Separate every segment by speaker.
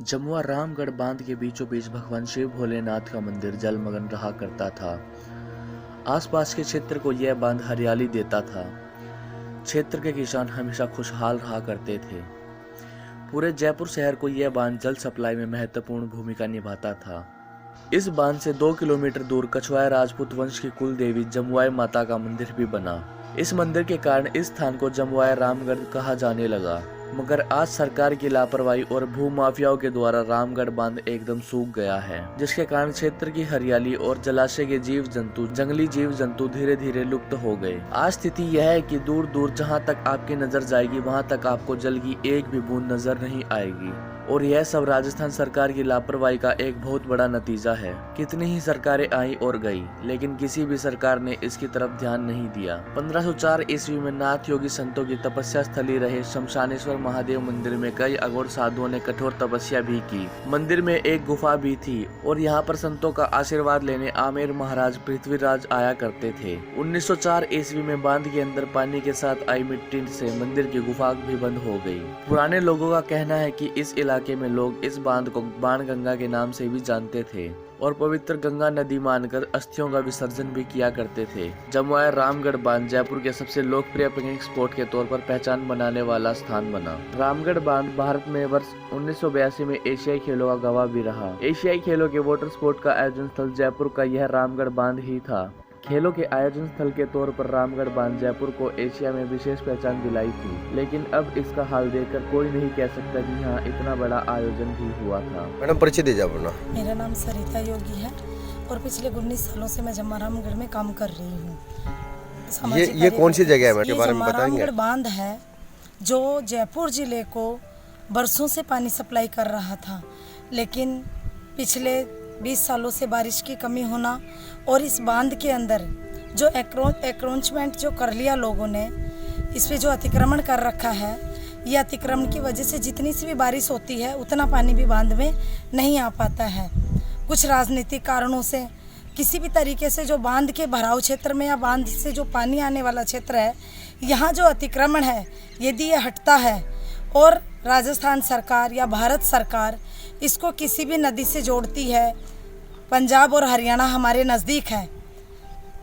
Speaker 1: जमुआ रामगढ़ बांध के बीचों बीच भगवान शिव भोलेनाथ का मंदिर जलमग्न रहा करता था। आसपास के क्षेत्र को यह बांध हरियाली देता था। क्षेत्र के किसान हमेशा खुशहाल रहा करते थे। पूरे जयपुर शहर को यह बांध जल सप्लाई में महत्वपूर्ण भूमिका निभाता था। इस बांध से 2 किलोमीटर दूर कछवाया राजपूत वंश की कुल देवी जमुआई माता का मंदिर भी बना। इस मंदिर के कारण इस स्थान को जमुआई रामगढ़ कहा जाने लगा। मगर आज सरकार की लापरवाही और भूमाफियाओं के द्वारा रामगढ़ बांध एकदम सूख गया है, जिसके कारण क्षेत्र की हरियाली और जलाशय के जंगली जीव जंतु धीरे धीरे लुप्त हो गए। आज स्थिति यह है कि दूर दूर जहां तक आपकी नजर जाएगी वहां तक आपको जल की एक भी बूंद नजर नहीं आएगी। और यह सब राजस्थान सरकार की लापरवाही का एक बहुत बड़ा नतीजा है। कितनी ही सरकारें आई और गई, लेकिन किसी भी सरकार ने इसकी तरफ ध्यान नहीं दिया। 1504 ईस्वी में नाथ योगी संतों की तपस्या स्थली रहे शमशानेश्वर महादेव मंदिर में कई अघोर साधुओं ने कठोर तपस्या भी की। मंदिर में एक गुफा भी थी और यहाँ पर संतों का आशीर्वाद लेने आमेर महाराज पृथ्वीराज आया करते थे। 1904 ईस्वी में बांध के अंदर पानी के साथ आई मिट्टी से मंदिर की गुफा भी बंद हो गई। पुराने लोगों का कहना है कि इस इलाके में लोग इस बांध को बाण गंगा के नाम से भी जानते थे और पवित्र गंगा नदी मानकर अस्थियों का विसर्जन भी किया करते थे। जमुआई रामगढ़ बांध जयपुर के सबसे लोकप्रिय पिकनिक स्पॉट के तौर पर पहचान बनाने वाला स्थान बना। रामगढ़ बांध भारत में वर्ष 1982 में एशियाई खेलों का गवाह भी रहा। एशियाई खेलों के वाटर स्पोर्ट का आयोजन स्थल जयपुर का यह रामगढ़ बांध ही था। खेलों के आयोजन स्थल के तौर पर रामगढ़ बांध जयपुर को एशिया में विशेष पहचान दिलाई थी, लेकिन अब इसका हाल देखकर कोई नहीं कह सकता कि यहाँ इतना बड़ा आयोजन भी हुआ था।
Speaker 2: मैडम परिचय दीजिए अपना।
Speaker 3: मेरा नाम सरिता योगी है और पिछले 19 सालों से मैं जमुआ रामगढ़ में काम कर रही हूँ।
Speaker 2: ये कौन सी जगह है मेरे बारे में बताएंगे?
Speaker 3: रामगढ़ बांध है जो जयपुर जिले को बरसों से पानी सप्लाई कर रहा था, लेकिन पिछले 20 सालों से बारिश की कमी होना और इस बांध के अंदर जो एक्रोचमेंट जो कर लिया लोगों ने, इस पे जो अतिक्रमण कर रखा है, ये अतिक्रमण की वजह से जितनी सी भी बारिश होती है उतना पानी भी बांध में नहीं आ पाता है। कुछ राजनीतिक कारणों से किसी भी तरीके से जो बांध के भराव क्षेत्र में या बांध से जो पानी आने वाला क्षेत्र है, यहाँ जो अतिक्रमण है यदि ये हटता है और राजस्थान सरकार या भारत सरकार इसको किसी भी नदी से जोड़ती है, पंजाब और हरियाणा हमारे नज़दीक है,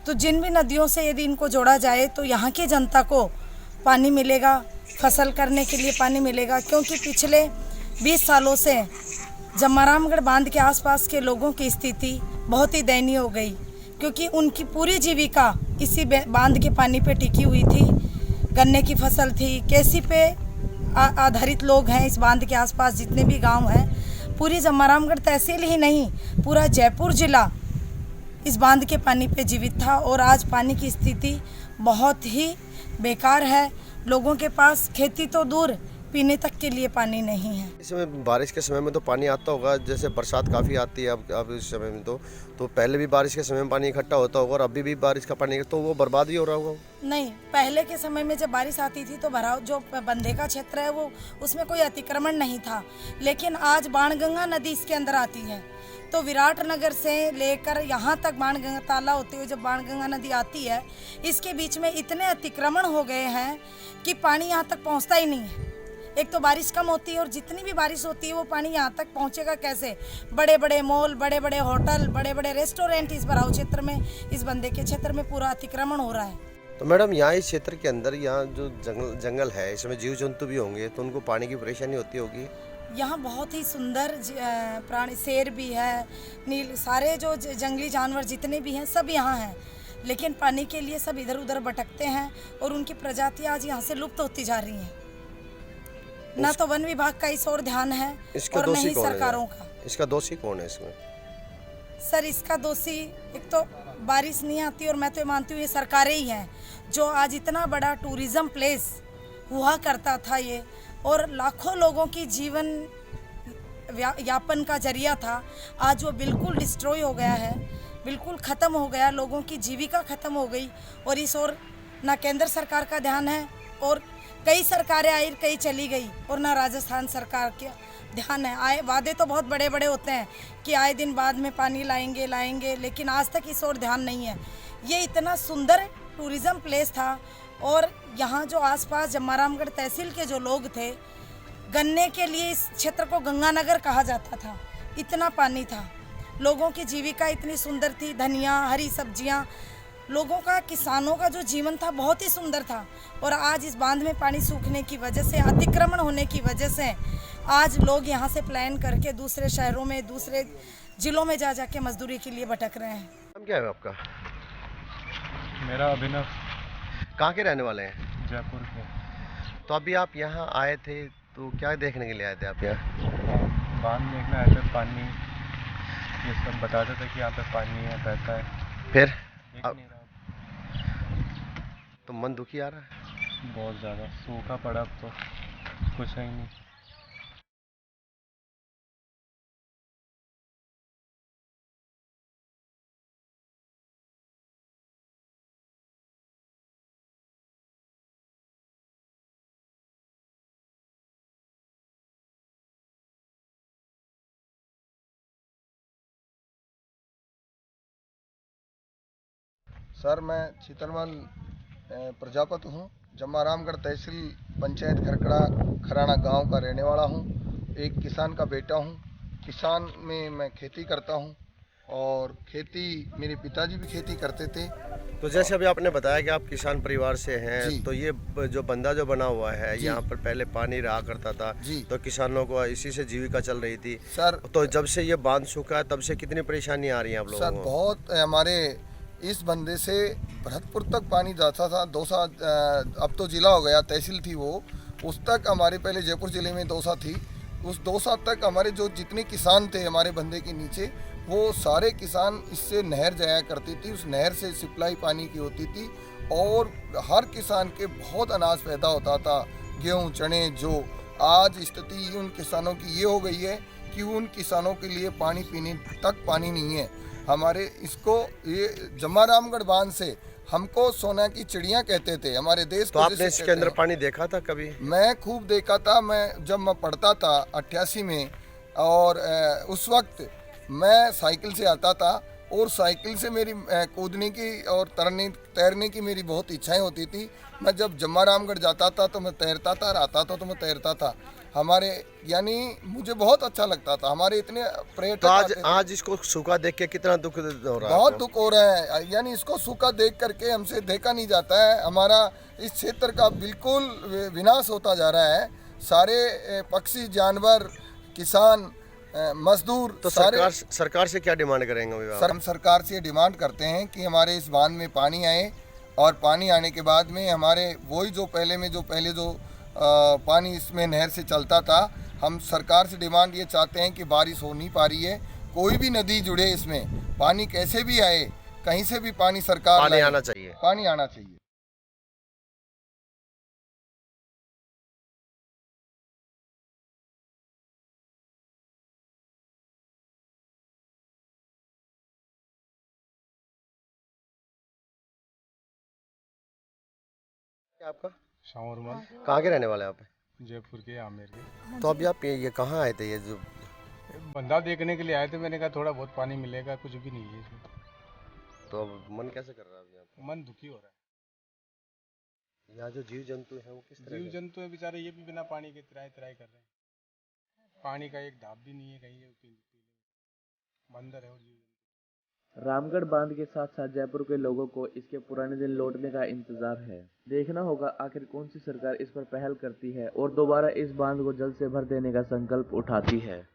Speaker 3: तो जिन भी नदियों से यदि इनको जोड़ा जाए तो यहाँ की जनता को पानी मिलेगा, फसल करने के लिए पानी मिलेगा। क्योंकि पिछले 20 सालों से जमुआ रामगढ़ बांध के आसपास के लोगों की स्थिति बहुत ही दयनीय हो गई, क्योंकि उनकी पूरी जीविका इसी बांध के पानी पे टिकी हुई थी। गन्ने की फसल थी, कृषि पे आधारित लोग हैं इस बांध के आसपास जितने भी गांव हैं। पूरी जमुआ रामगढ़ तहसील ही नहीं, पूरा जयपुर जिला इस बांध के पानी पे जीवित था और आज पानी की स्थिति बहुत ही बेकार है। लोगों के पास खेती तो दूर, पीने तक के लिए पानी नहीं है।
Speaker 2: इस समय बारिश के समय में तो पानी आता होगा, जैसे बरसात काफ़ी आती है अब इस समय में तो पहले भी बारिश के समय में पानी इकट्ठा होता होगा और अभी भी बारिश का पानी तो वो बर्बाद ही हो रहा होगा।
Speaker 3: नहीं, पहले के समय में जब बारिश आती थी तो भराव जो बंधे का क्षेत्र है वो उसमें कोई अतिक्रमण नहीं था, लेकिन आज बाणगंगा नदी इसके अंदर आती है तो विराटनगर से लेकर यहाँ तक बाणगंगा ताला होते हुए जब बाणगंगा नदी आती है, इसके बीच में इतने अतिक्रमण हो गए हैं कि पानी यहाँ तक पहुँचता ही नहीं है। एक तो बारिश कम होती है और जितनी भी बारिश होती है वो पानी यहाँ तक पहुँचेगा कैसे? बड़े बड़े मॉल, बड़े बड़े होटल, बड़े बड़े रेस्टोरेंट इस भराव क्षेत्र में, इस बंदे के क्षेत्र में पूरा अतिक्रमण हो रहा है।
Speaker 2: तो मैडम यहाँ इस क्षेत्र के अंदर यहाँ जो जंगल है, इसमें जीव जंतु भी होंगे तो उनको पानी की परेशानी होती होगी।
Speaker 3: यहाँ बहुत ही सुंदर प्राणी, शेर भी है, नील, सारे जो जंगली जानवर जितने भी हैं सब यहाँ हैं, लेकिन पानी के लिए सब इधर उधर भटकते हैं और उनकी प्रजातियाँ आज यहाँ से लुप्त होती जा रही हैं। ना तो वन विभाग का इस ओर ध्यान है और न ही सरकारों का।
Speaker 2: इसका दोषी कौन है इसमें?
Speaker 3: सर, इसका दोषी एक तो बारिश नहीं आती और मैं तो मानती हूँ ये सरकारें ही हैं जो आज इतना बड़ा टूरिज्म प्लेस हुआ करता था ये, और लाखों लोगों की जीवन यापन का जरिया था, आज वो बिल्कुल डिस्ट्रॉय हो गया है, बिल्कुल ख़त्म हो गया, लोगों की जीविका ख़त्म हो गई। और इस ओर ना केंद्र सरकार का ध्यान है और कई सरकारें आई कई चली गई, और ना राजस्थान सरकार का ध्यान है। आए वादे तो बहुत बड़े बड़े होते हैं कि आए दिन बाद में पानी लाएंगे, लेकिन आज तक इस ओर ध्यान नहीं है। ये इतना सुंदर टूरिज़्म प्लेस था और यहाँ जो आसपास जमुआ रामगढ़ तहसील के जो लोग थे, गन्ने के लिए इस क्षेत्र को गंगानगर कहा जाता था, इतना पानी था। लोगों की जीविका इतनी सुंदर थी, धनिया, हरी सब्जियां, लोगों का, किसानों का जो जीवन था बहुत ही सुंदर था। और आज इस बांध में पानी सूखने की वजह से, अतिक्रमण होने की वजह से आज लोग यहाँ से प्लान करके दूसरे शहरों में, दूसरे जिलों में जा जाके मजदूरी के लिए भटक रहे हैं।
Speaker 2: नाम क्या है आपका?
Speaker 4: मेरा अभिनव,
Speaker 2: कहाँ के रहने वाले हैं?
Speaker 4: जयपुर के।
Speaker 2: तो अभी आप यहाँ आए थे तो क्या देखने के लिए आए थे आप यहाँ?
Speaker 4: बांध देखने आए थे, पानी ये सब बताते थे कि यहाँ पे पानी है, बहता है।
Speaker 2: फिर
Speaker 4: देख
Speaker 2: अब
Speaker 4: नहीं रहा,
Speaker 2: तो मन दुखी आ रहा है?
Speaker 4: बहुत ज़्यादा सूखा पड़ा, अब तो कुछ है ही नहीं।
Speaker 5: सर, मैं चितरमल प्रजापति हूँ। जम्मारामगढ़ तहसील पंचायत खरकड़ा खराना गांव का रहने वाला हूँ। एक किसान का बेटा हूँ। किसान में मैं खेती करता हूँ और खेती, मेरे पिताजी भी खेती करते थे।
Speaker 2: तो जैसे अभी आपने बताया कि आप किसान परिवार से
Speaker 5: जी।
Speaker 2: हैं, तो ये जो बंदा जो बना हुआ है,
Speaker 5: जी।
Speaker 2: यहाँ पर पहले पानी रहा करता था,
Speaker 5: जी।
Speaker 2: तो किसानों को इसी से जीविका चल रही थी।
Speaker 5: सर,
Speaker 2: तो जब से ये बांध सूखा है तब से कितनी परेशानी आ रही है आप लोगों
Speaker 5: सर
Speaker 2: को?
Speaker 5: बहुत हमारे इस बंदे से भरतपुर तक पानी जाता था। दौसा, अब तो जिला हो गया, तहसील थी वो, उस तक हमारे पहले जयपुर जिले में दौसा थी। उस दौसा तक हमारे जो जितने किसान थे हमारे बंदे के नीचे, वो सारे किसान इससे नहर जाया करती थी। उस नहर से सप्लाई पानी की होती थी और हर किसान के बहुत अनाज पैदा होता था, गेहूँ, चने। जो आज स्थिति उन किसानों की ये हो गई है कि उन किसानों के लिए पानी पीने तक पानी नहीं है। हमारे इसको, ये जम्मारामगढ़ बांध से हमको सोना की चिड़िया कहते थे हमारे देश
Speaker 2: तो
Speaker 5: को।
Speaker 2: आपने
Speaker 5: जैसे
Speaker 2: इसके
Speaker 5: कहते
Speaker 2: अंदर
Speaker 5: हैं।
Speaker 2: पानी देखा था कभी?
Speaker 5: मैं खूब देखा था। मैं जब मैं पढ़ता था 88 में, और उस वक्त मैं साइकिल से आता था और साइकिल से मेरी कूदने की और तैरने की मेरी बहुत इच्छाएं होती थी। मैं जब जम्मारामगढ़ जाता था तो मैं तैरता था, और आता था तो मैं तैरता था। हमारे, यानी मुझे बहुत अच्छा लगता था। हमारे इतने पर्यटक
Speaker 2: तो
Speaker 5: आते थे।
Speaker 2: आज इसको सूखा देख के कितना दुख हो रहा है
Speaker 5: बहुत
Speaker 2: आपको?
Speaker 5: दुख हो रहा है। यानी इसको सूखा देख करके हमसे देखा नहीं जाता है। हमारा इस क्षेत्र का बिल्कुल विनाश होता जा रहा है। सारे पक्षी, जानवर, किसान, मजदूर,
Speaker 2: तो
Speaker 5: सारे
Speaker 2: सरकार से क्या डिमांड करेंगे अभी आप?
Speaker 5: हम सरकार से डिमांड करते हैं कि हमारे इस बांध में पानी आए, और पानी आने के बाद में हमारे वही जो पहले जो पानी इसमें नहर से चलता था, हम सरकार से डिमांड ये चाहते हैं कि बारिश हो नहीं पा रही है, कोई भी नदी जुड़े इसमें, पानी कैसे भी आए, कहीं से भी पानी सरकार
Speaker 2: पानी
Speaker 5: लाए।
Speaker 2: आना चाहिए।
Speaker 5: पानी आना चाहिए।
Speaker 2: क्या आपका?
Speaker 4: शावरमल,
Speaker 2: कहाँ के रहने वाले हैं आप?
Speaker 4: जयपुर के, आमेर के।
Speaker 2: तो अभी आप ये कहाँ आए थे? ये जो
Speaker 4: बंदा देखने के लिए आए थे। मैंने कहा थोड़ा बहुत पानी मिलेगा, कुछ भी नहीं है इसमें।
Speaker 2: तो अब मन कैसे कर रहा है अभी आपका?
Speaker 4: मन दुखी हो रहा है।
Speaker 2: यहाँ जो जीव जंतु हैं वो किस तरह
Speaker 4: जीव
Speaker 2: के?
Speaker 4: जंतु है बेचारे, ये भी बिना पानी के त्राई त्राई कर रहे हैं। पानी का एक ढाप भी नहीं है कहीं, बंदर है और जीव जंतु।
Speaker 1: रामगढ़ बांध के साथ साथ जयपुर के लोगों को इसके पुराने दिन लौटने का इंतजार है। देखना होगा आखिर कौन सी सरकार इस पर पहल करती है और दोबारा इस बांध को जल्द से भर देने का संकल्प उठाती है।